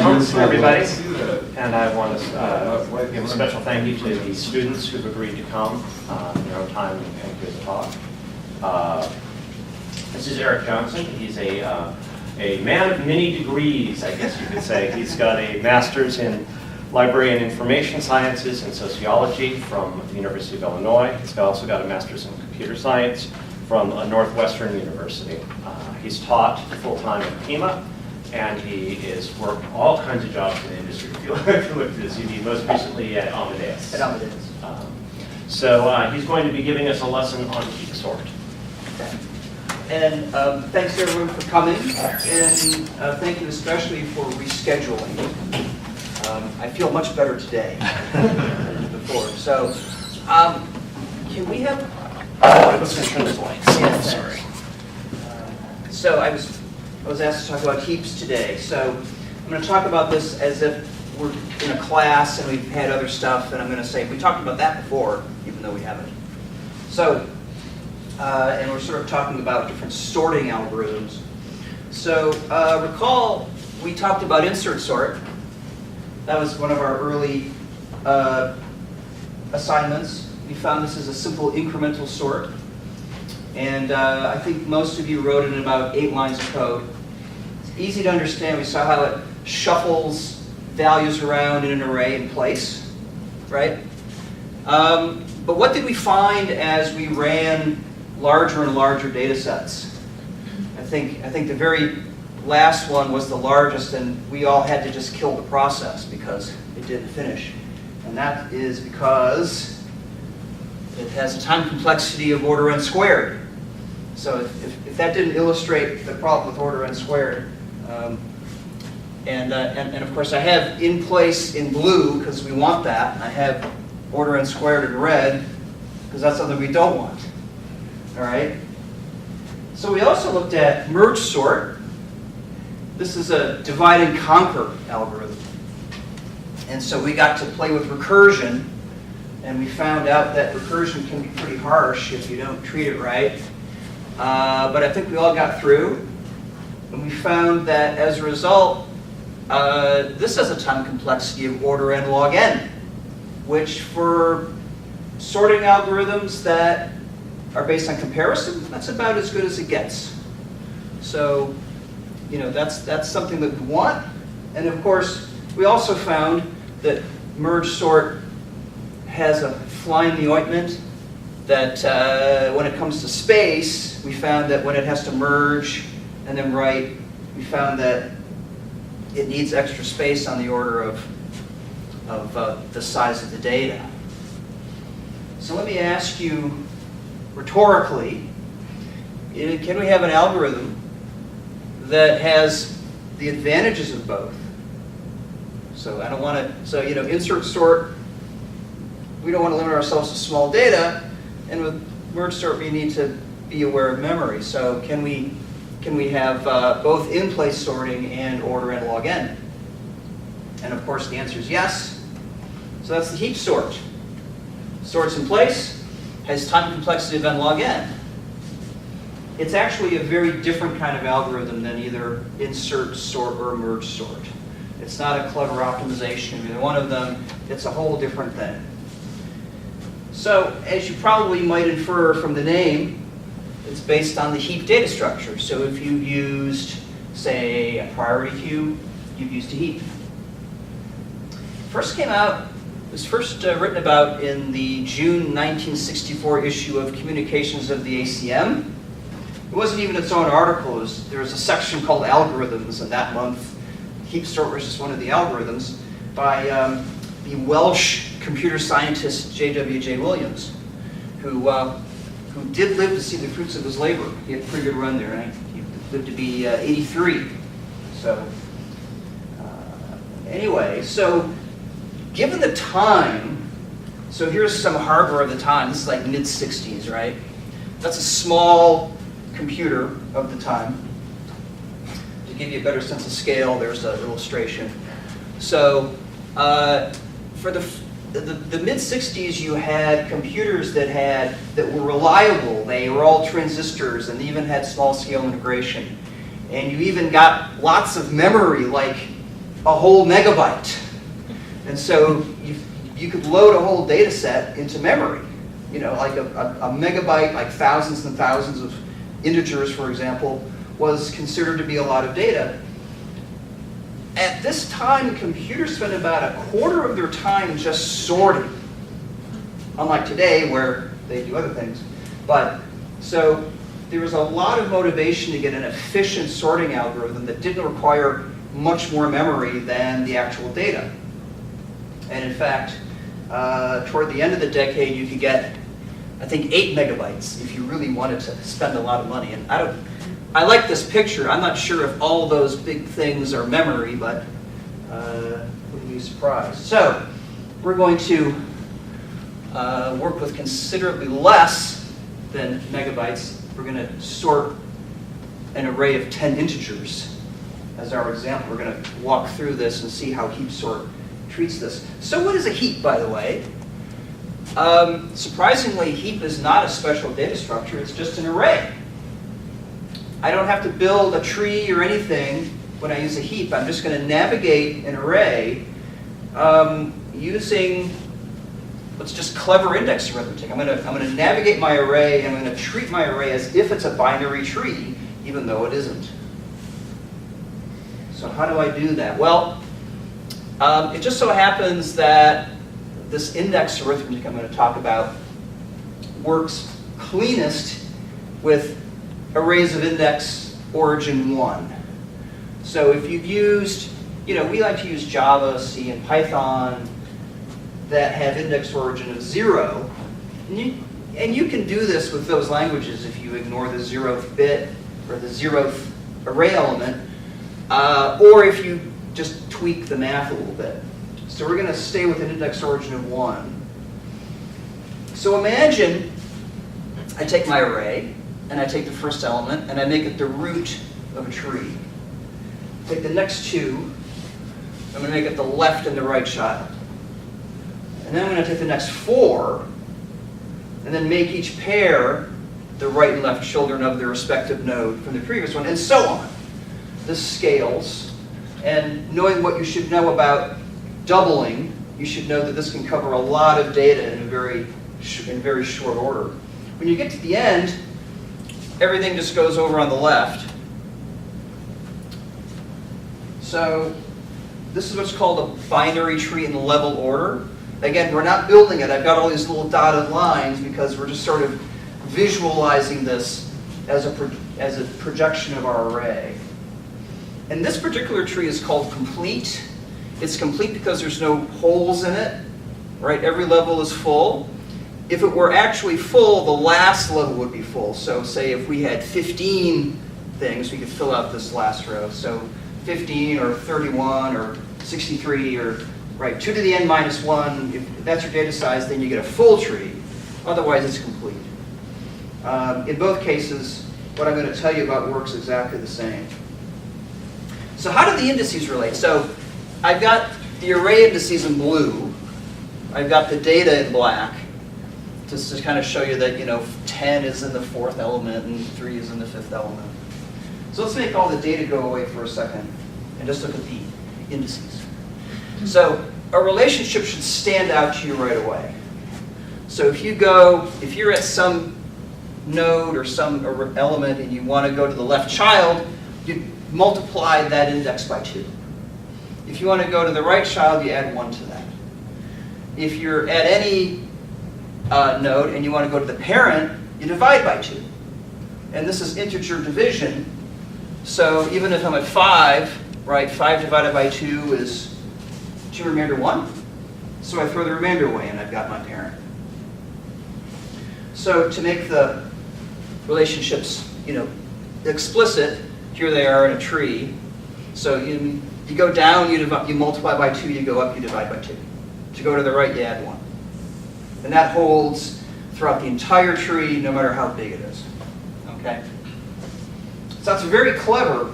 Welcome, everybody. And I want to give a special thank you to the students who've agreed to come in their own time and give the talk. This is Eric Johnson. He's a man of many degrees, I guess you could say. He's got a master's in library and information sciences and sociology from the University of Illinois. He's also got a master's in computer science from a Northwestern university. He's taught full-time at Pima, and he has worked all kinds of jobs in the industry. If you look at his CV, most recently at Amadeus. So he's going to be giving us a lesson on heap sort. Okay. And thanks to everyone for coming, and thank you especially for rescheduling. I feel much better today than before. So, can we have? Let's turn the lights. Yeah, sorry. So I was asked to talk about heaps today. So I'm going to talk about this as if we're in a class and we've had other stuff, and I'm going to say we talked about that before, even though we haven't. So, and we're sort of talking about different sorting algorithms. So recall we talked about insert sort. That was one of our early assignments. We found this is a simple incremental sort. And I think most of you wrote it in about 8 lines of code. It's easy to understand. We saw how it shuffles values around in an array in place, right? But what did we find as we ran larger and larger data sets? I think the very last one was the largest, and we all had to just kill the process because it didn't finish. And that is because it has a time complexity of order n squared. So if that didn't illustrate the problem with order n squared, and of course I have in place in blue because we want that. I have order n squared in red because that's something we don't want. All right. So we also looked at merge sort. This is a divide and conquer algorithm, and so we got to play with recursion. And we found out that recursion can be pretty harsh if you don't treat it right. But I think we all got through. And we found that as a result, this has a time complexity of order n log n, which for sorting algorithms that are based on comparison, that's about as good as it gets. So, you know, that's something that we want. And of course, we also found that merge sort has a fly in the ointment, that when it comes to space, we found that when it has to merge and then write, we found that it needs extra space on the order of the size of the data. So let me ask you rhetorically, can we have an algorithm that has the advantages of both? So I don't want to, so you know, insert sort, we don't want to limit ourselves to small data, and with merge sort we need to be aware of memory. So can we have both in-place sorting and order n log n? And of course the answer is yes. So that's the heap sort. Sorts in place, has time complexity of n log n. It's actually a very different kind of algorithm than either insert sort or merge sort. It's not a clever optimization of either one of them. It's a whole different thing. So, as you probably might infer from the name, it's based on the heap data structure. So if you used, say, a priority queue, you've used a heap. It was first written about in the June 1964 issue of Communications of the ACM. It wasn't even its own article. There was a section called Algorithms, and that month, heap sort was just one of the algorithms by the Welsh computer scientist J.W.J. Williams, who did live to see the fruits of his labor. He had a pretty good run there, right? He lived to be 83. So anyway, so given the time, so here's some hardware of the time. This is like mid-60s, right? That's a small computer of the time. To give you a better sense of scale, there's an illustration. So for the mid-60s, you had computers that were reliable. They were all transistors, and they even had small-scale integration. And you even got lots of memory, like a whole megabyte. And so you could load a whole data set into memory. You know, like a megabyte, like thousands and thousands of integers, for example, was considered to be a lot of data. At this time, computers spend about a quarter of their time just sorting. Unlike today, where they do other things. But, so there was a lot of motivation to get an efficient sorting algorithm that didn't require much more memory than the actual data. And in fact, toward the end of the decade, you could get, I think, 8 megabytes if you really wanted to spend a lot of money. And I like this picture. I'm not sure if all those big things are memory, but wouldn't be surprised. So we're going to work with considerably less than megabytes. We're going to sort an array of 10 integers as our example. We're going to walk through this and see how heap sort treats this. So what is a heap, by the way? Surprisingly, heap is not a special data structure. It's just an array. I don't have to build a tree or anything when I use a heap. I'm just going to navigate an array using what's just clever index arithmetic. I'm going to navigate my array, and I'm going to treat my array as if it's a binary tree, even though it isn't. So how do I do that? Well, it just so happens that this index arithmetic I'm going to talk about works cleanest with arrays of index origin 1. So if you've used, we like to use Java, C, and Python that have index origin of 0. And you can do this with those languages if you ignore the 0th bit or the 0th array element, or if you just tweak the math a little bit. So we're going to stay with an index origin of 1. So imagine I take my array, and I take the first element, and I make it the root of a tree. Take the next 2, I'm going to make it the left and the right child. And then I'm going to take the next 4, and then make each pair the right and left children of their respective node from the previous one, and so on. This scales, and knowing what you should know about doubling, you should know that this can cover a lot of data in very short order. When you get to the end, everything just goes over on the left. So this is what's called a binary tree in level order. Again, we're not building it. I've got all these little dotted lines because we're just sort of visualizing this as a projection of our array. And this particular tree is called complete. It's complete because there's no holes in it, right? Every level is full. If it were actually full, the last level would be full. So say if we had 15 things, we could fill out this last row. So 15 or 31 or 63 or, right, 2 to the n minus 1. If that's your data size, then you get a full tree. Otherwise, it's complete. In both cases, what I'm going to tell you about works exactly the same. So how do the indices relate? So I've got the array indices in blue. I've got the data in black. Just to kind of show you that 10 is in the 4th element and 3 is in the 5th element. So let's make all the data go away for a second and just look at the indices. So a relationship should stand out to you right away. So if you're at some node or some element and you want to go to the left child, you multiply that index by 2. If you want to go to the right child, you add 1 to that. If you're at any node and you want to go to the parent, you divide by 2. And this is integer division. So even if I'm at 5, right, 5 divided by 2 is 2 remainder 1. So I throw the remainder away and I've got my parent. So to make the relationships, explicit, here they are in a tree. So you go down, you multiply by 2, you go up, you divide by 2. To go to the right, you add 1. And that holds throughout the entire tree, no matter how big it is. Okay? So that's very clever.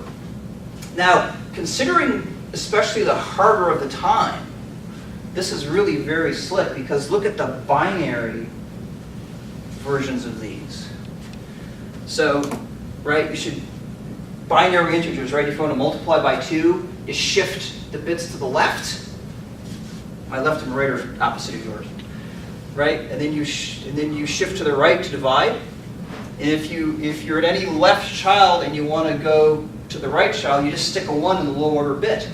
Now, considering especially the hardware of the time, this is really very slick because look at the binary versions of these. So, right, binary integers, right? If you want to multiply by 2, you shift the bits to the left. My left and right are opposite of yours, right? And then you shift to the right to divide. And if you're at any left child and you want to go to the right child, you just stick a 1 in the low order bit.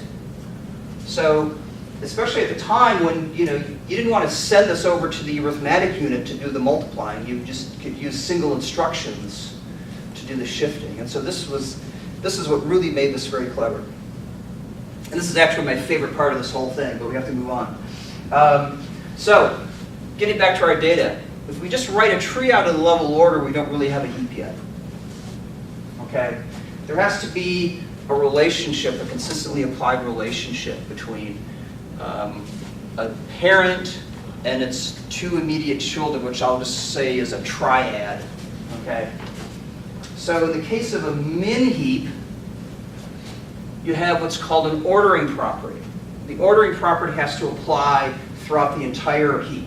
So, especially at the time when you didn't want to send this over to the arithmetic unit to do the multiplying, you just could use single instructions to do the shifting. And so this is what really made this very clever. And this is actually my favorite part of this whole thing, but we have to move on. So, getting back to our data, if we just write a tree out of the level order, we don't really have a heap yet. Okay? There has to be a relationship, a consistently applied relationship between a parent and its 2 immediate children, which I'll just say is a triad. Okay? So in the case of a min heap, you have what's called an ordering property. The ordering property has to apply throughout the entire heap.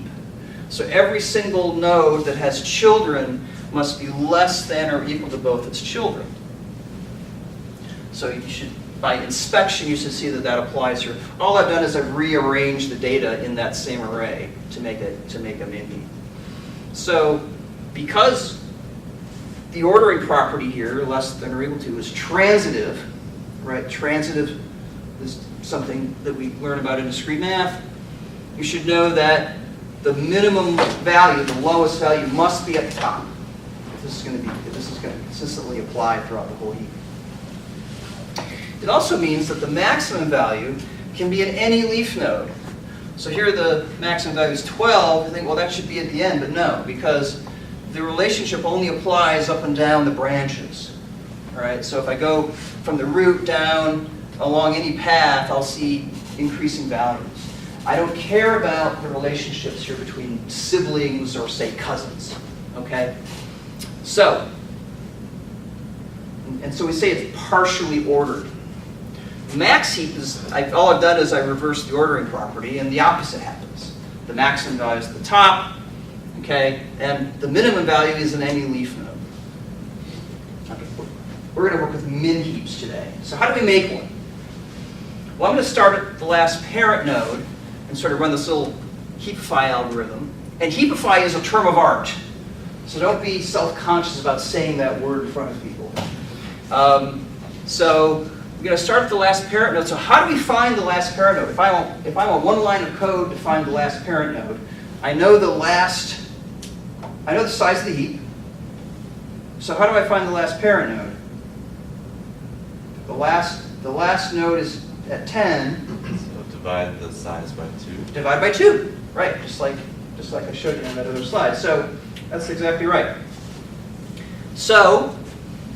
So every single node that has children must be less than or equal to both its children. So you should, by inspection, you should see that that applies here. All I've done is I've rearranged the data in that same array to make a min heap. So because the ordering property here, less than or equal to, is transitive, right? Transitive is something that we learn about in discrete math. You should know that the minimum value, the lowest value, must be at the top. If this is going to consistently apply throughout the whole heap. It also means that the maximum value can be in any leaf node. So here the maximum value is 12. You think, well, that should be at the end, but no, because the relationship only applies up and down the branches. All right. So if I go from the root down along any path, I'll see increasing values. I don't care about the relationships here between siblings or, say, cousins. Okay? So, and so we say it's partially ordered. Max heap is, all I've done is I reversed the ordering property, and the opposite happens. The maximum value is at the top, okay, and the minimum value is in any leaf node. Okay. We're going to work with min heaps today. So how do we make one? Well, I'm going to start at the last parent node and sort of run this little heapify algorithm. And heapify is a term of art, so don't be self-conscious about saying that word in front of people. So we're going to start at the last parent node. So how do we find the last parent node? If I want one line of code to find the last parent node, I know the size of the heap. So how do I find the last parent node? The last node is at 10. Divide the size by 2. Divide by 2, right? Just like I showed you on that other slide. So that's exactly right. So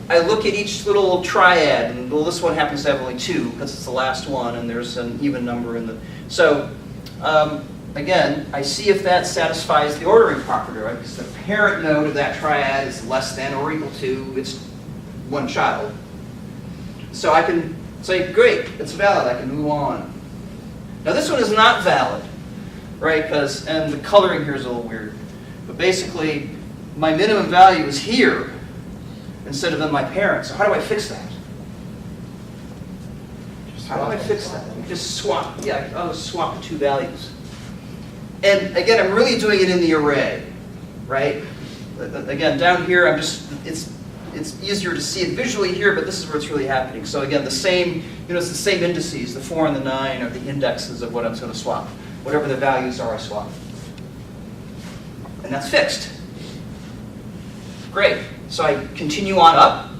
I look at each little triad, and well, this one happens to have only 2 because it's the last one, and there's an even number in the. So again, I see if that satisfies the ordering property, right? Because the parent node of that triad is less than or equal to its one child. So I can say, great, it's valid. I can move on. Now this one is not valid, right? And the coloring here is a little weird. But basically, my minimum value is here instead of in my parent. So how do I fix that? How do I fix that? Just swap. Yeah, I'll just swap the 2 values. And again, I'm really doing it in the array, right? Again, down here, it's easier to see it visually here, but this is where it's really happening. So again, it's the same indices, the 4 and the 9 are the indexes of what I'm going to swap. Whatever the values are, I swap. And that's fixed. Great. So I continue on up.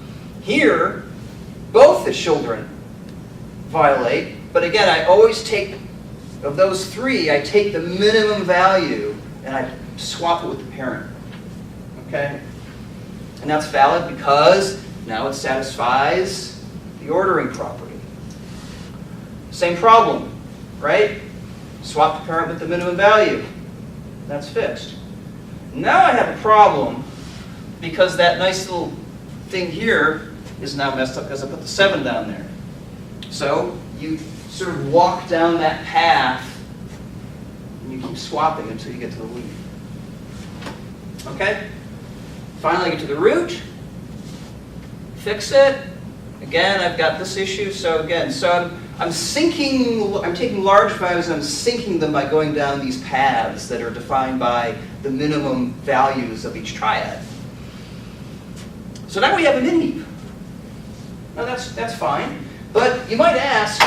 Here, both the children violate, but again, I always take, of those 3, I take the minimum value and I swap it with the parent. Okay? And that's valid because now it satisfies the ordering property. Same problem, right? Swap the parent with the minimum value. That's fixed. Now I have a problem because that nice little thing here is now messed up because I put the 7 down there. So you sort of walk down that path and you keep swapping until you get to the leaf. Okay? Finally, get to the root, fix it. Again, I've got this issue. So again, I'm taking large values and I'm syncing them by going down these paths that are defined by the minimum values of each triad. So now we have a min-heap. Now that's fine, but you might ask,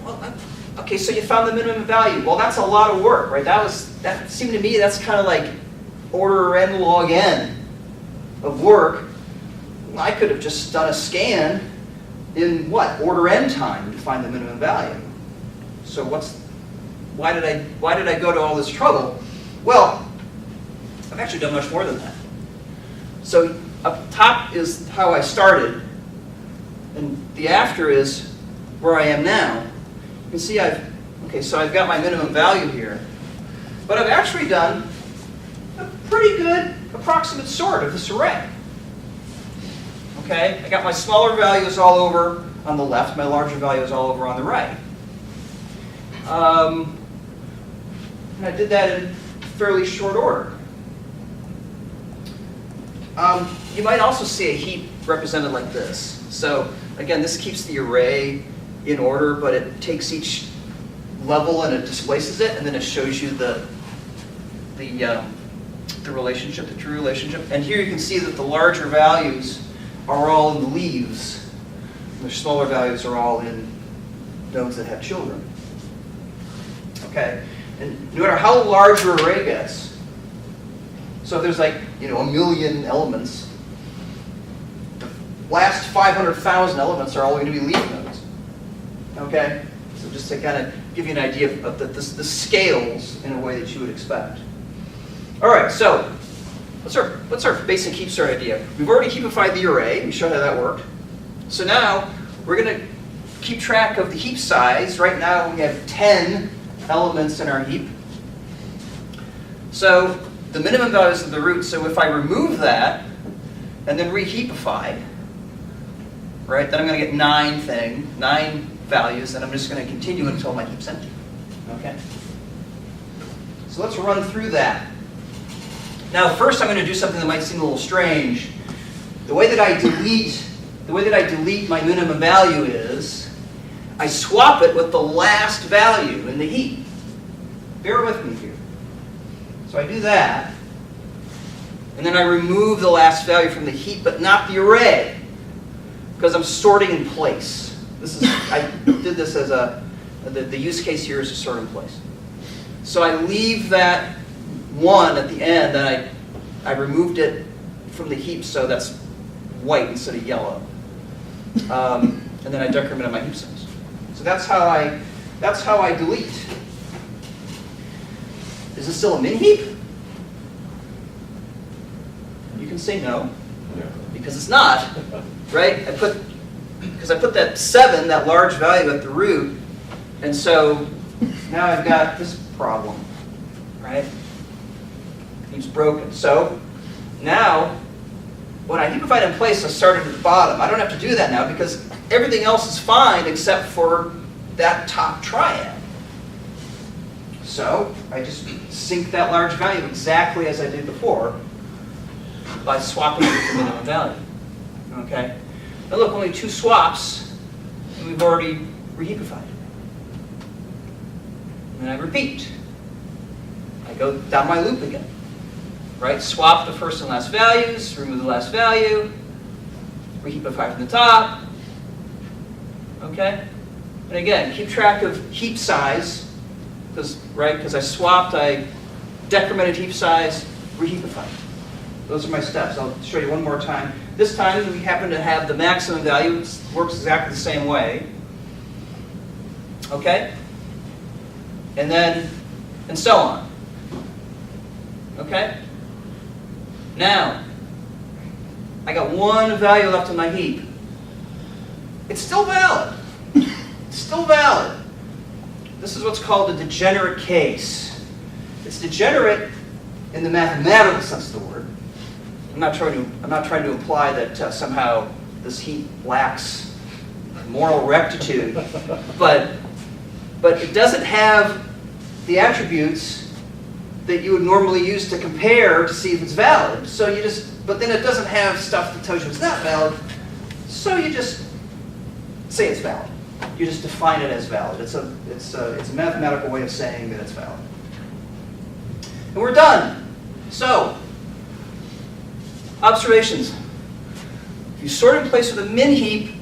well, okay, so you found the minimum value. Well, that's a lot of work, right? That seemed to me that's kind of like order n log n of work. I could have just done a scan in what, order n time to find the minimum value. So why did I go to all this trouble? Well, I've actually done much more than that. So up top is how I started, and the after is where I am now. You can see so I've got my minimum value here, but I've actually done a pretty good approximate sort of this array. Okay, I got my smaller values all over on the left, my larger values all over on the right. And I did that in fairly short order. You might also see a heap represented like this. So again, this keeps the array in order, but it takes each level and it displaces it, and then it shows you the relationship, the true relationship. And here you can see that the larger values are all in the leaves. And the smaller values are all in nodes that have children. Okay, and no matter how large your array gets, so if there's like, a million elements, the last 500,000 elements are all going to be leaf nodes. Okay, so just to kind of give you an idea of the scales in a way that you would expect. All right, so what's our basic heap sort idea? We've already heapified the array. We showed how that worked. So now we're going to keep track of the heap size. Right now we have 10 elements in our heap. So the minimum value is the root. So if I remove that and then reheapify, right, then I'm going to get 9 values, and I'm just going to continue until my heap's empty. Okay. So let's run through that. Now, first I'm going to do something that might seem a little strange. The way that I delete my minimum value is I swap it with the last value in the heap. Bear with me here. So I do that, and then I remove the last value from the heap, but not the array, because I'm sorting in place. I did this as the use case here is to sort in place. So I leave that 1 at the end, and I removed it from the heap, so that's white instead of yellow. And then I decremented my heap size. So that's how I delete. Is this still a min heap? You can say no, because it's not, right? Because I put that 7, that large value at the root, and so now I've got this problem, right? Heap's broken. So now, when I heapify it in place, I started at the bottom. I don't have to do that now because everything else is fine except for that top triad. So I just sync that large value exactly as I did before by swapping it with the minimum value. Okay? Now look, only 2 swaps, and we've already reheapified. And then I repeat. I go down my loop again. Right? Swap the first and last values, remove the last value, reheapify from the top. Okay? And again, keep track of heap size, because I swapped, I decremented heap size, reheapified. Those are my steps. I'll show you one more time. This time we happen to have the maximum value. It works exactly the same way. Okay? And so on. Okay? Now, I got 1 value left in my heap. It's still valid. It's still valid. This is what's called a degenerate case. It's degenerate in the mathematical sense of the word. I'm not trying to imply that somehow this heap lacks moral rectitude, but it doesn't have the attributes that you would normally use to compare to see if it's valid. But then it doesn't have stuff that tells you it's not valid. So you just say it's valid. You just define it as valid. It's a mathematical way of saying that it's valid. And we're done. So, observations. If you sort in place with a min heap,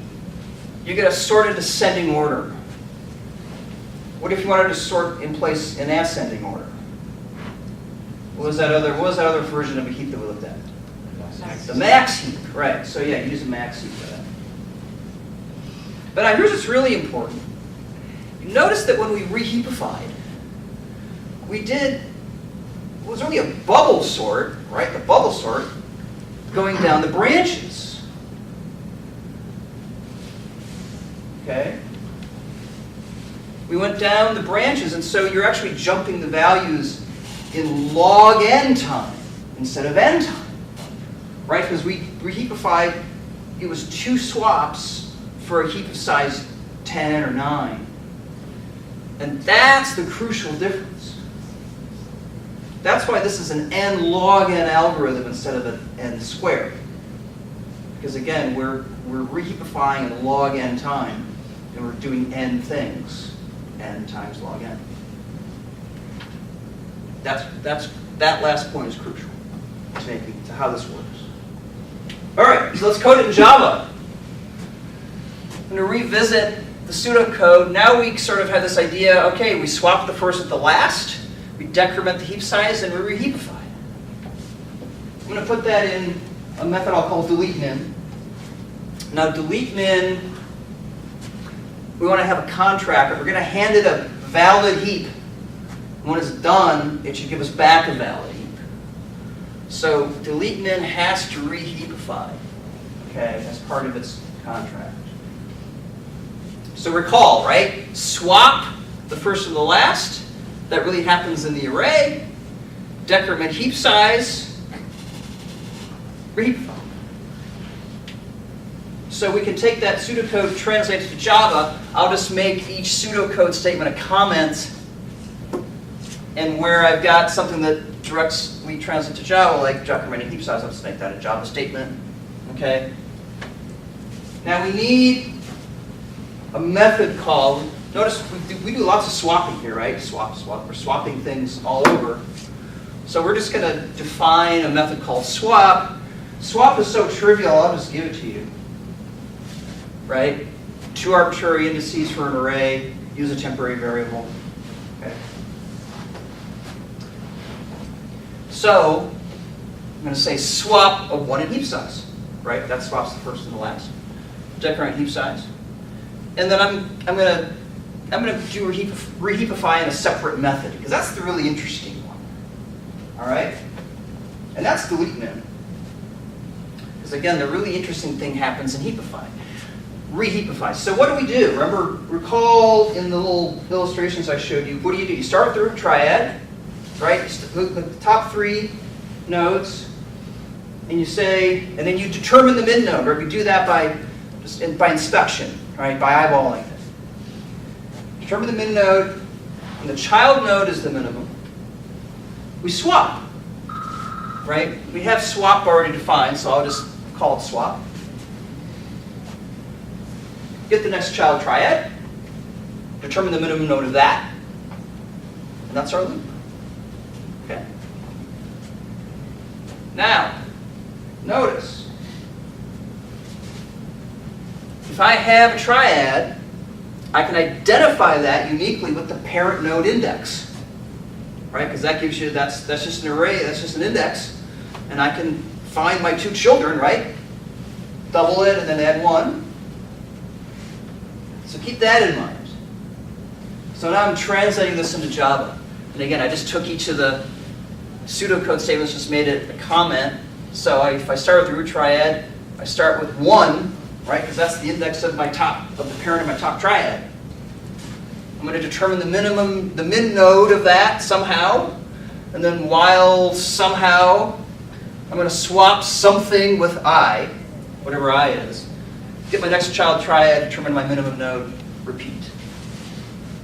you're going to sort in descending order. What if you wanted to sort in place in ascending order? What was that other version of a heap that we looked at? The max heap, right. So yeah, use a max heap for that. But now here's what's really important. You notice that when we reheapified, it was only a bubble sort, right? The bubble sort going down the branches. Okay? We went down the branches, and so you're actually jumping the values in log n time instead of n time. Right? Because we reheapified, it was 2 swaps for a heap of size 10 or 9. And that's the crucial difference. That's why this is an n log n algorithm instead of an n squared. Because again, we're reheapifying in log n time, and we're doing n things, n times log n. That last point is crucial to how this works. All right, so let's code it in Java. I'm going to revisit the pseudocode. Now we sort of have this idea, okay, we swap the first with the last, we decrement the heap size, and we reheapify. I'm going to put that in a method I'll call delete min. Now delete min, we want to have a contract. We're going to hand it a valid heap. And when it's done, it should give us back a valid heap. So delete min has to reheapify, okay, as part of its contract. So recall, right? Swap the first and the last. That really happens in the array. Decrement heap size. Reheapify. So we can take that pseudocode, translate it to Java. I'll just make each pseudocode statement a comment. And where I've got something that directly translates to Java, like decrementing heap size, I'll just make that a Java statement. Okay? Now we need a method called, notice we do lots of swapping here, right? Swap. We're swapping things all over. So we're just going to define a method called swap. Swap is so trivial, I'll just give it to you. Right? 2 arbitrary indices for an array, use a temporary variable. Okay. So I'm going to say swap of 1 in heap size. Right? That swaps the first and the last. Decrement heap size. And then I'm going to do reheapify in a separate method, because that's the really interesting one. All right? And that's delete min. Because again, the really interesting thing happens in heapify. Reheapify. So what do? Recall in the little illustrations I showed you, what do? You start with the root triad, right? The top 3 nodes, and you say, and then you determine the min node, or we do that by inspection, right? By eyeballing it. Determine the min node, and the child node is the minimum. We swap, right? We have swap already defined, so I'll just call it swap. Get the next child triad, determine the minimum node of that, and that's our loop. Okay. Now, notice, if I have a triad, I can identify that uniquely with the parent node index, right? Because that gives you, that's just an array, that's just an index, and I can find my 2 children, right? Double it and then add 1. So keep that in mind. So now I'm translating this into Java. And again, I just took each of the pseudocode statements, just made it a comment. So if I start with the root triad, I start with 1, right? Because that's the index of the parent of my top triad. I'm going to determine the min node of that somehow. And then while somehow, I'm going to swap something with I, whatever I is. Get my next child triad, determine my minimum node, repeat.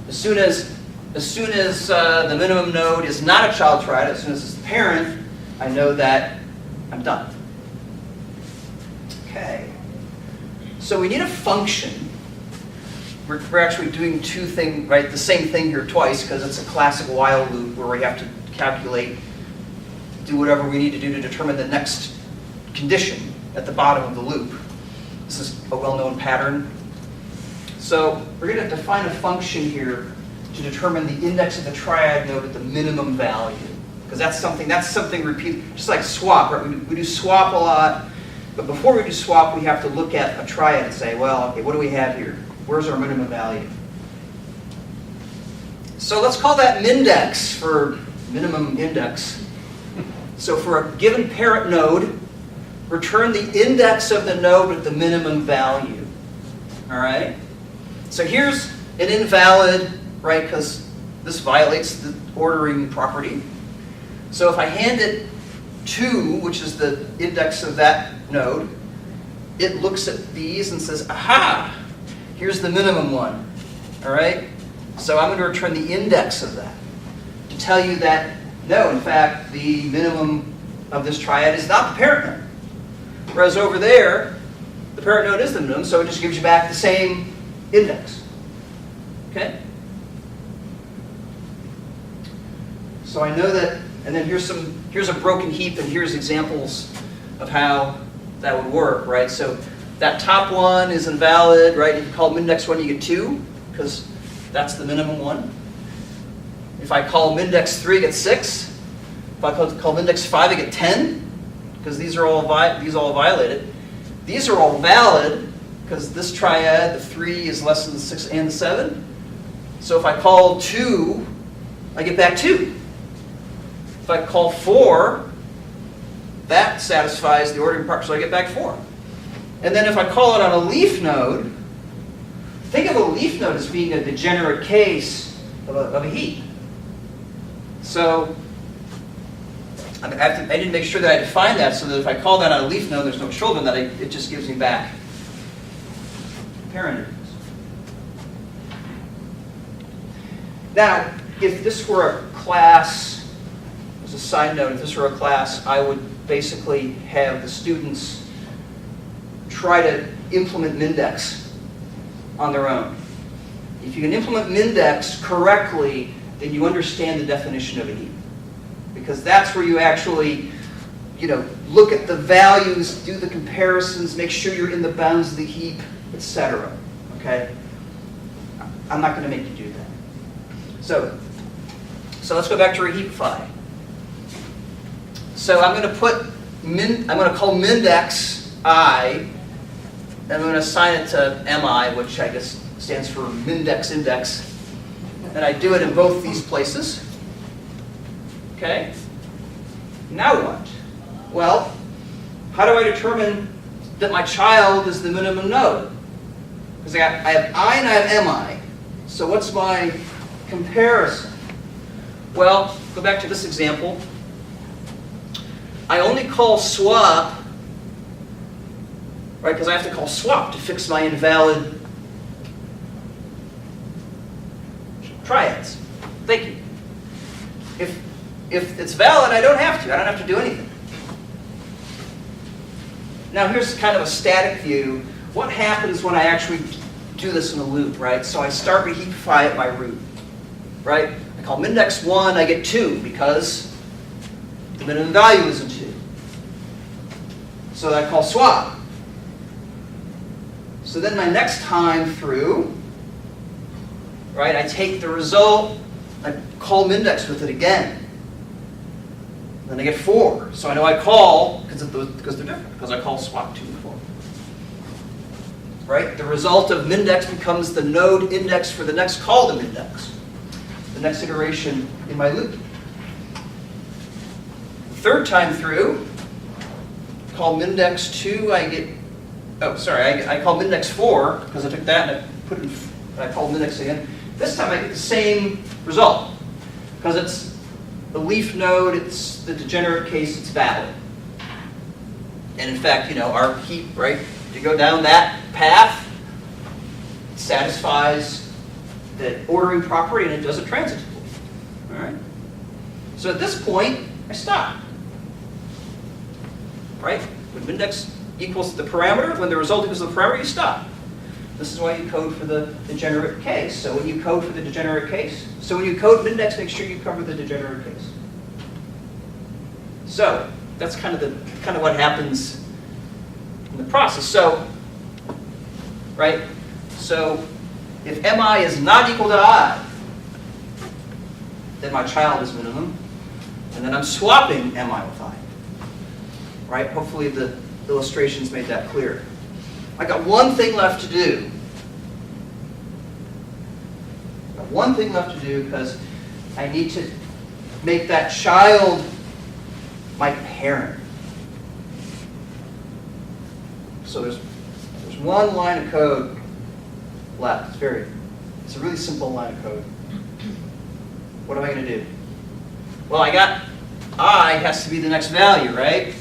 As soon as the minimum node is not a child triad, as soon as it's the parent, I know that I'm done. Okay. So we need a function we're actually doing two things, right? The same thing here twice because it's a classic while loop where we have to calculate, do whatever we need to do to determine the next condition at the bottom of the loop. This is a well-known pattern. So we're going to define a function here to determine the index of the triad node at the minimum value. Because that's something repeated, just like swap, right? We do swap a lot, but before we do swap, we have to look at a triad and say, well, okay, what do we have here? Where's our minimum value? So let's call that mindex for minimum index. So for a given parent node, return the index of the node with the minimum value. All right? So here's an invalid, right, because this violates the ordering property. So if I hand it 2, which is the index of that node, it looks at these and says, aha, here's the minimum one. All right? So I'm going to return the index of that to tell you that, no, in fact, the minimum of this triad is not the parent node. Whereas over there, the parent node is the minimum, so it just gives you back the same index. Okay? So I know that, and then here's a broken heap, and here's examples of how that would work, right? So that top one is invalid, right? If you call mindex 1, you get 2, because that's the minimum one. If I call mindex 3, I get 6. If I call mindex 5, I get 10, because these all violated. These are all valid, because this triad, the 3 is less than the 6 and the 7. So if I call 2, I get back 2. If I call 4, that satisfies the ordering property, so I get back 4. And then if I call it on a leaf node, think of a leaf node as being a degenerate case of a heap. So I didn't make sure that I defined that so that if I call that on a leaf node, there's no children, that it just gives me back parent index. Now, if this were a class, as a side note, if this were a class, I would basically have the students try to implement mindex on their own. If you can implement mindex correctly, then you understand the definition of a heap. Because that's where you actually, look at the values, do the comparisons, make sure you're in the bounds of the heap, etc. Okay? I'm not going to make you do that. So let's go back to reheapify. So I'm going to call mindex I, and I'm going to assign it to mi, which I guess stands for mindex index. And I do it in both these places. Okay? Now what? Well, how do I determine that my child is the minimum node? Because I have I and I have mi. So what's my comparison? Well, go back to this example. I only call swap, right, because I have to call swap to fix my invalid triads. Thank you. If it's valid, I don't have to. I don't have to do anything. Now here's kind of a static view. What happens when I actually do this in a loop, right? So I start reheapify at my root, right? I call mindex 1, I get 2 because the minimum value isn't 2. So I call swap. So then my next time through, right, I take the result, I call mindex with it again. Then I get 4. So I know I call, because they're different, because I call swap 2 and 4. Right? The result of mindex becomes the node index for the next call to mindex, the next iteration in my loop. The third time through, call mindex 2, I get, I call mindex 4, because I took that and I put it in, and I called mindex again. This time I get the same result, because it's the leaf node, it's the degenerate case, it's valid. And in fact, our heap, right, to go down that path, it satisfies the ordering property and it does it transitively. All right? So at this point, I stop. Right? When mindex equals the parameter, when the result equals the parameter, you stop. This is why you code for the degenerate case. So when you code for the degenerate case, so when you code index, make sure you cover the degenerate case. So that's kind of what happens in the process. So, right? So if mi is not equal to I, then my child is minimum, and then I'm swapping mi with I. Right? Hopefully the illustrations made that clear. I got one thing left to do. Got one thing left to do because I need to make that child my parent. So there's one line of code left. It's a really simple line of code. What am I going to do? Well, I got I has to be the next value, right?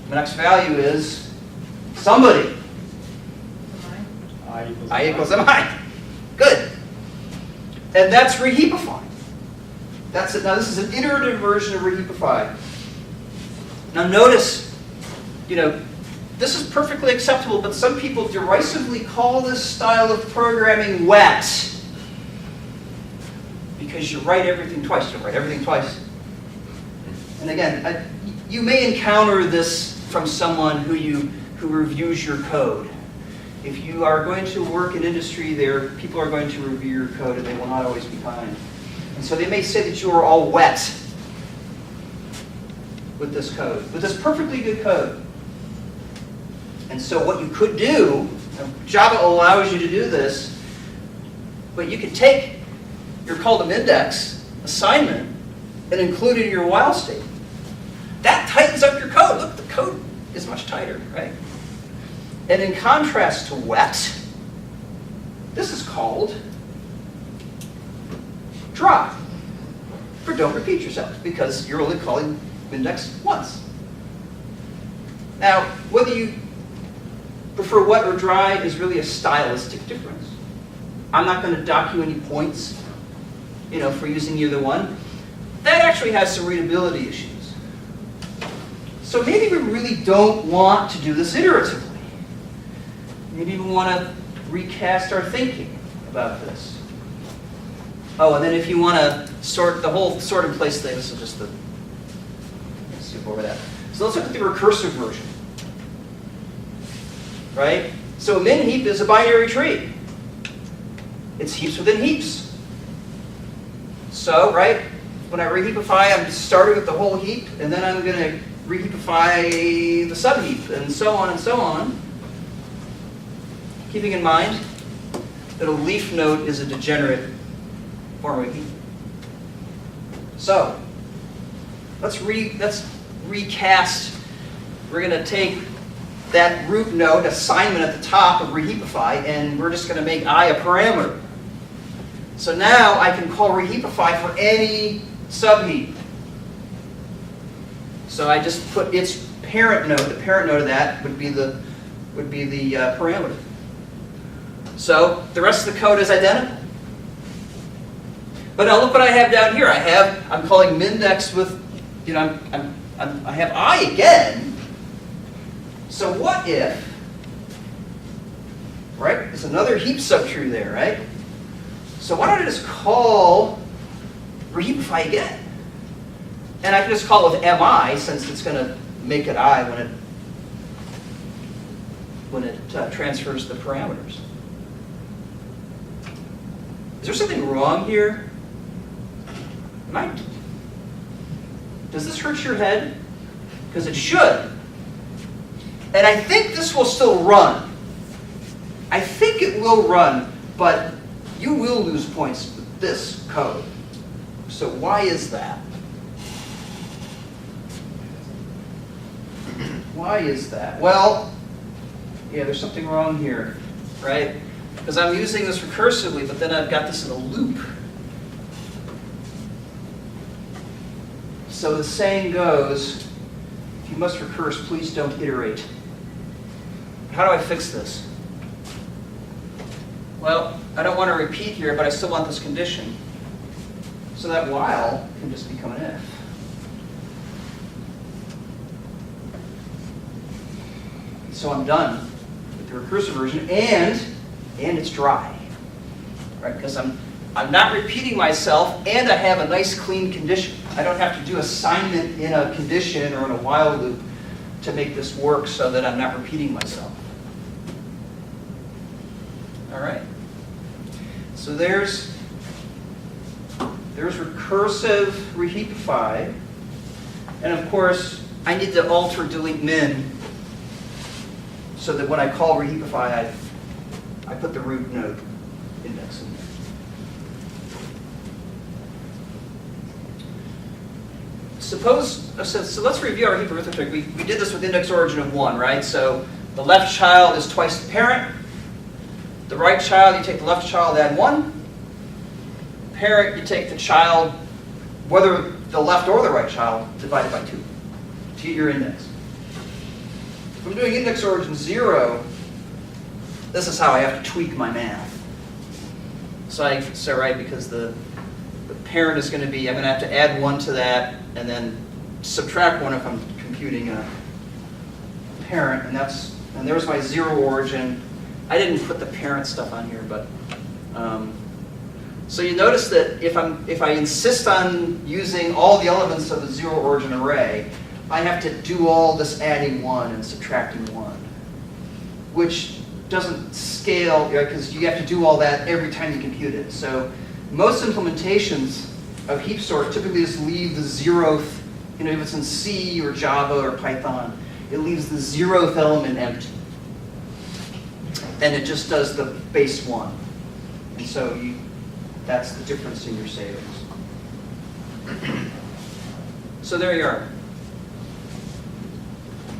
The next value is somebody. I equals mi. Good. And that's reheapify. That's it. Now this is an iterative version of reheapify. Now notice, this is perfectly acceptable, but some people derisively call this style of programming wet. Because you write everything twice. You write everything twice. And again, you may encounter this from someone who reviews your code. If you are going to work in industry, people are going to review your code and they will not always be kind. And so they may say that you are all wet with this code, with this perfectly good code. And so what you could do, Java allows you to do this, but you could take your call to index assignment and include it in your while statement. That tightens up your code. Look, the code is much tighter, right? And in contrast to wet, this is called dry, for don't repeat yourself, because you're only calling index once. Now, whether you prefer wet or dry is really a stylistic difference. I'm not going to dock you any points, for using either one. That actually has some readability issues. So maybe we really don't want to do this iteratively. Maybe we want to recast our thinking about this. Oh, and then if you want to sort the whole sort in place thing, this is just let's skip over that. So let's look at the recursive version. Right? So a min heap is a binary tree. It's heaps within heaps. So, right, when I reheapify, I'm starting with the whole heap, and then I'm going to reheapify the subheap, and so on and so on. Keeping in mind that a leaf node is a degenerate form of heap. So, let's recast. We're going to take that root node assignment at the top of reheapify, and we're just going to make I a parameter. So now I can call reheapify for any subheap. So I just put its parent node. The parent node of that would be the parameter. So the rest of the code is identical. But now look what I have down here. I'm calling mindex with, I have I again. So what if, right? There's another heap subtree there, right? So why don't I just call reheapify again? And I can just call it with mi, since it's going to make it I when it transfers the parameters. Is there something wrong here? Does this hurt your head? Because it should. And I think this will still run. I think it will run, but you will lose points with this code. So why is that? Why is that? Well, yeah, there's something wrong here, right? Because I'm using this recursively, but then I've got this in a loop. So the saying goes, if you must recurse, please don't iterate. How do I fix this? Well, I don't want to repeat here, but I still want this condition. So that while can just become an if. So I'm done with the recursive version, and and it's dry, right? Because I'm not repeating myself, and I have a nice clean condition. I don't have to do assignment in a condition or in a while loop to make this work so that I'm not repeating myself. All right. So there's recursive reheapify, and of course I need to alter delete min so that when I call reheapify, I put the root node index in there. So let's review our heap arithmetic. We did this with index origin of 1, right? So the left child is twice the parent. The right child, you take the left child, add 1. Parent, you take the child, whether the left or the right child, divided by 2 to get your index. If I'm doing index origin 0, this is how I have to tweak my math. So right, because the parent is going to be, I'm going to have to add 1 to that, and then subtract 1 if I'm computing a parent, and there's my 0 origin. I didn't put the parent stuff on here, but so you notice that if I insist on using all the elements of a 0 origin array, I have to do all this adding 1 and subtracting 1, which doesn't scale, because you have to do all that every time you compute it. So most implementations of heap sort typically just leave the 0th, if it's in C or Java or Python, it leaves the 0th element empty. And it just does the base 1. And so that's the difference in your savings. So there you are.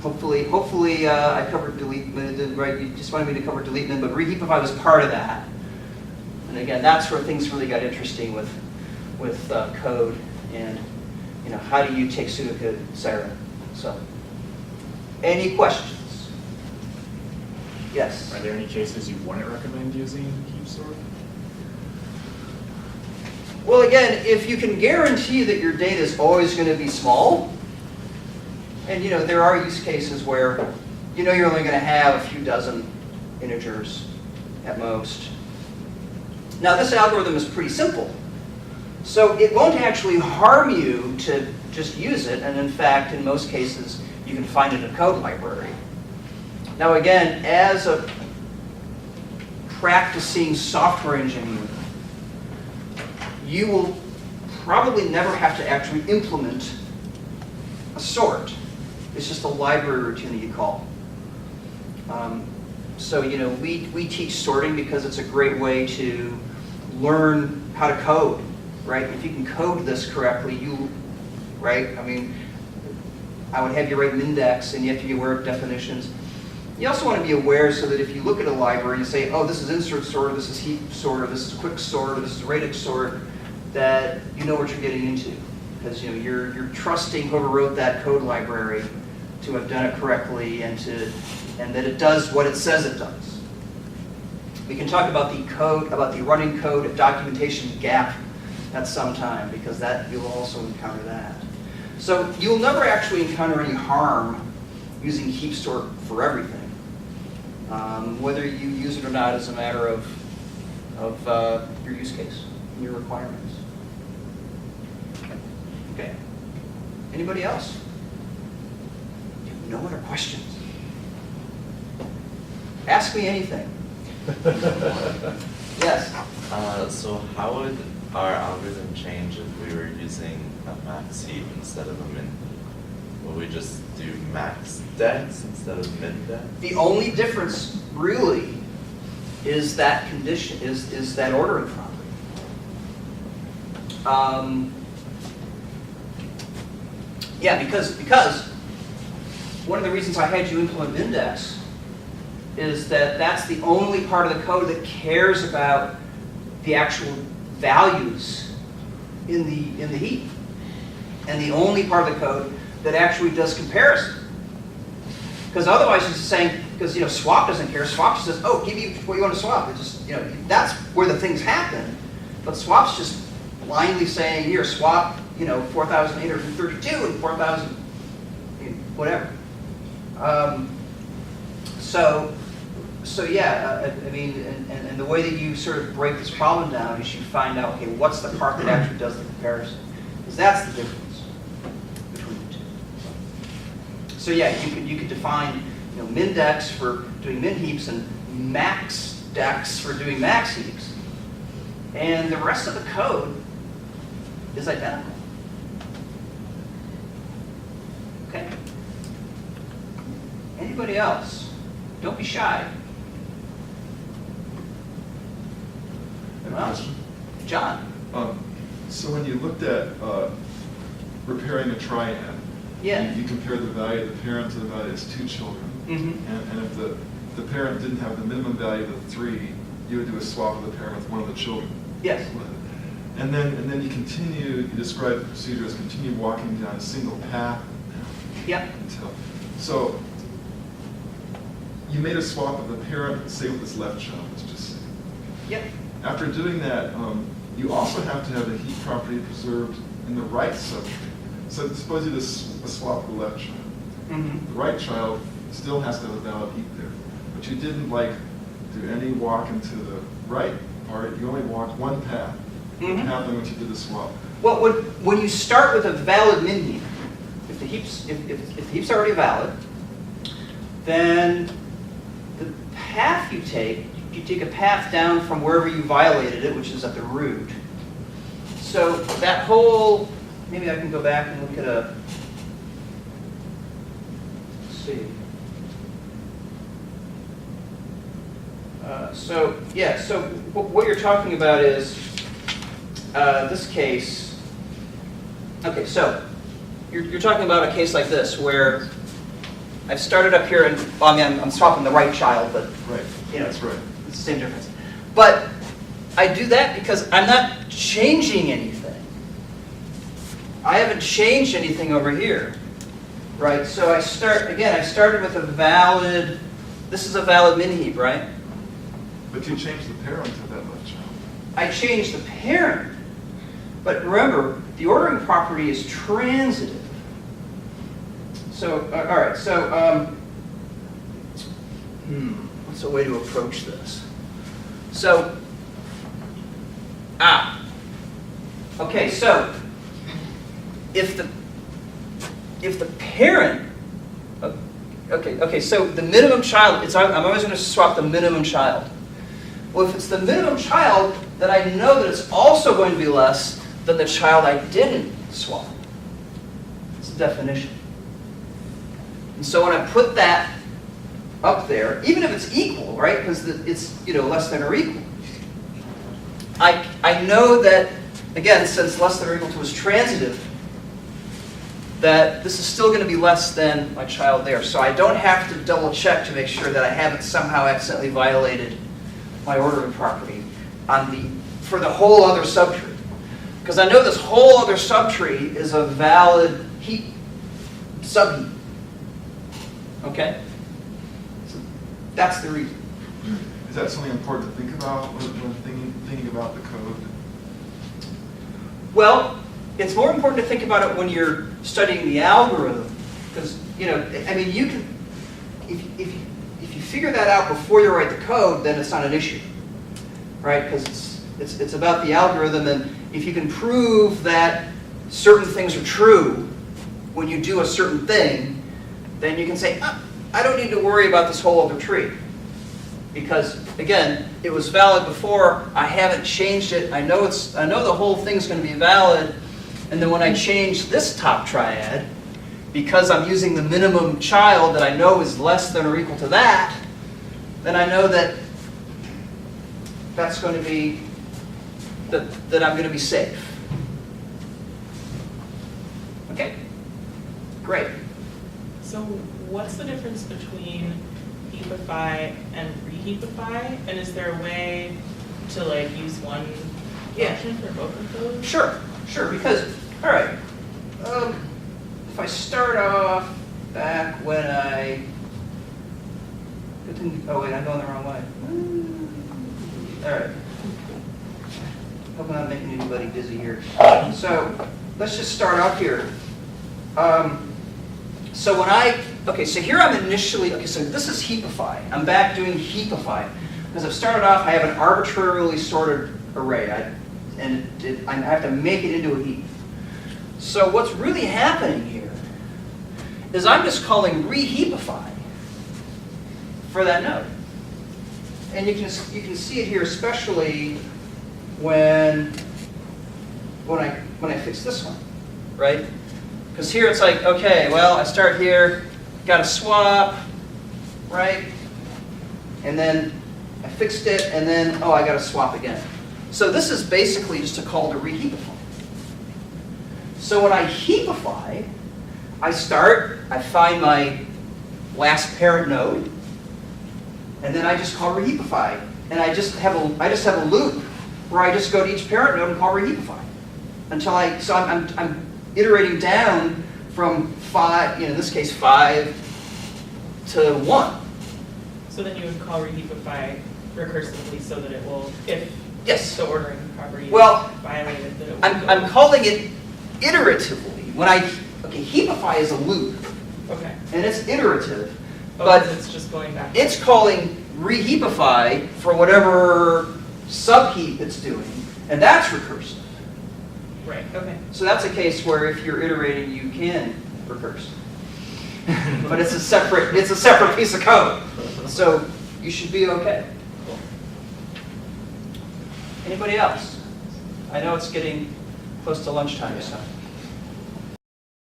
Hopefully I covered delete min, right? You just wanted me to cover delete min, but reheapify was part of that. And again, that's where things really got interesting with code and how do you take pseudocode, etc. So, any questions? Yes. Are there any cases you wouldn't recommend using heap sort? Well, again, if you can guarantee that your data is always going to be small, and there are use cases where you're only going to have a few dozen integers at most. Now, this algorithm is pretty simple, so it won't actually harm you to just use it, and in fact, in most cases, you can find it in a code library. Now, again, as a practicing software engineer, you will probably never have to actually implement a sort. It's just a library routine that you call. So we teach sorting because it's a great way to learn how to code, right? If you can code this correctly, right? I mean, I would have you write an index, and you have to be aware of definitions. You also want to be aware so that if you look at a library and say, oh, this is insert sort, or this is heap sort, or this is quick sort, or this is radix sort, that you know what you're getting into. Because you're trusting whoever wrote that code library to have done it correctly and that it does what it says it does. We can talk about the running code documentation gap at some time, because you'll also encounter that. So you'll never actually encounter any harm using heap sort for everything. Whether you use it or not is a matter of your use case and your requirements. Okay. Anybody else? Do you have no other questions? Ask me anything. Yes? So how would our algorithm change if we were using a max heap instead of a min? Would we just do max dex instead of min dex? The only difference really is that condition, is that ordering property. Yeah, because one of the reasons I had you implement index is that that's the only part of the code that cares about the actual values in the heap, and the only part of the code that actually does comparison. Because otherwise, it's just saying, because swap doesn't care. Swap just says, oh, give me what you want to swap. It just that's where the things happen. But swap's just blindly saying, here, swap 4,832 and 4,000, whatever. So So yeah, I mean, and the way that you sort of break this problem down is you find out, okay, what's the part that actually does the comparison? Because that's the difference between the two. So yeah, you could define, you know, min-dex for doing min heaps and max-dex for doing max heaps. And the rest of the code is identical. Okay? Anybody else? Don't be shy. I have a question. John? So when you looked at repairing a triad, Yeah. you compare the value of the parent to the value of his two children. Mm-hmm. And if the parent didn't have the minimum value of the 3, you would do a swap of the parent with one of the children. Yes. And then you continue, you describe the procedure as continue walking down a single path Yep. until, so you made a swap of the parent, say with this left child, let's just say. Yep. After doing that, you also have to have the heap property preserved in the right subtree. So suppose you do a swap with the left child. Mm-hmm. The right child still has to have a valid heap there. But you didn't do any walk into the right part, you only walked one path. The Mhm. path in which you did the swap. Well, when you start with a valid min heap, if the heap's already valid, then the path you take a path down from wherever you violated it, which is at the root. So that whole, maybe I can go back and look at let's see. So what you're talking about is, this case, okay, so you're talking about a case like this where I've started up here and, well, I mean, I'm swapping the right child, but Right, you know, that's right. it's the same difference. But I do that because I'm not changing anything. I haven't changed anything over here, right? So I started with a valid, this is a valid min heap, right? But you changed the parent of that left child. I changed the parent. But remember, the ordering property is transitive. So, all right, so, what's a way to approach this? So, okay, so, if the parent, okay, so the minimum child, I'm always going to swap the minimum child. Well, if it's the minimum child, then I know that it's also going to be less than the child I didn't swap. It's the definition. And so when I put that up there, even if it's equal, right, because it's, you know, less than or equal, I know that, again, since less than or equal to is transitive, that this is still going to be less than my child there. So I don't have to double check to make sure that I haven't somehow accidentally violated my ordering property for the whole other subtree. Because I know this whole other subtree is a valid heap, subheap. Okay? So that's the reason. Is that something important to think about when thinking about the code? Well, it's more important to think about it when you're studying the algorithm. Because, you know, I mean, you can, if you figure that out before you write the code, then it's not an issue. Right? Because it's about the algorithm, and if you can prove that certain things are true when you do a certain thing, then you can say, I don't need to worry about this whole other tree. Because, again, it was valid before, I haven't changed it, I know the whole thing's going to be valid, and then when I change this top triad, because I'm using the minimum child that I know is less than or equal to that, then I know that that's going to be, that I'm going to be safe. Okay? Great. So what's the difference between heapify and reheapify? And is there a way to use one function for both of those? Sure, because, all right, if I start off back when oh wait, I'm going the wrong way. All right. Hope I'm not making anybody dizzy here. So let's just start off here. So so here I'm initially, so this is heapify. I'm back doing heapify. Because I've started off, I have an arbitrarily sorted array, I have to make it into a heap. So what's really happening here is I'm just calling reheapify for that node. And you can see it here, especially when I fix this one, right? Because here it's like, okay, well, I start here, got to swap, right? And then I fixed it, and then, oh, I got to swap again. So this is basically just a call to reheapify. So when I heapify, I find my last parent node, and then I just call reheapify. And I just have a loop where I just go to each parent node and call reheapify until I'm iterating down from 5, in this case 5 to 1. So then you would call reheapify recursively so that it will, if Yes. the ordering property Well, is violated, that it will I'm calling it iteratively. Heapify is a loop, Okay. and it's iterative, But but it's just going back. it's calling reheapify for whatever subheap it's doing, and that's recursive. Right, okay. So that's a case where if you're iterating, you can recurse. But it's a separate piece of code. So you should be okay. Cool. Anybody else? I know it's getting close to lunchtime, so.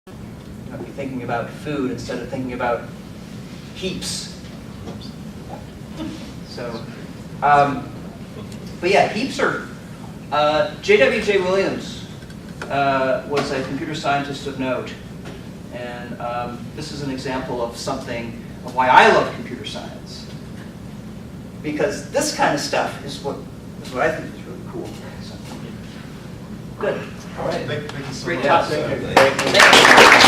You might be thinking about food instead of thinking about heaps. So, but yeah, heaps are, J.W.J. Williams was a computer scientist of note. And this is an example of why I love computer science. Because this kind of stuff is what I think is really cool. So, good. All right. Thank you so Great much. job. Thank you. Thank you.